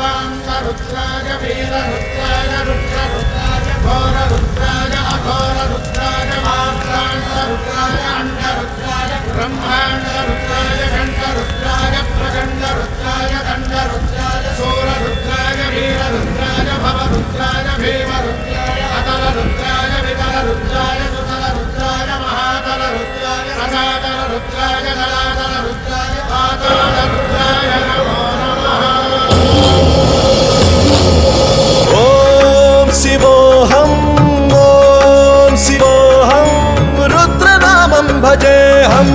सर्वाङ्गरुद्राय वीररुद्राय रुद्ररुद्राय घोररुद्राय अघोररुद्राय मात्राण्डरुद्राय अण्डरुद्राय ब्रह्माण्डरुद्राय घण्टरुद्राय प्रचण्डरुद्राय दण्डरुद्राय सूररुद्राय वीररुद्राय भवरुद्राय भीमरुद्राय अतलरुद्राय वितलरुद्राय सुतलरुद्राय महातलरुद्राय रसातलरुद्राय जलातलरुद्राय पातालरुद्राय नमो नमः। शिवोऽहं रुद्रनामं भजेऽहम्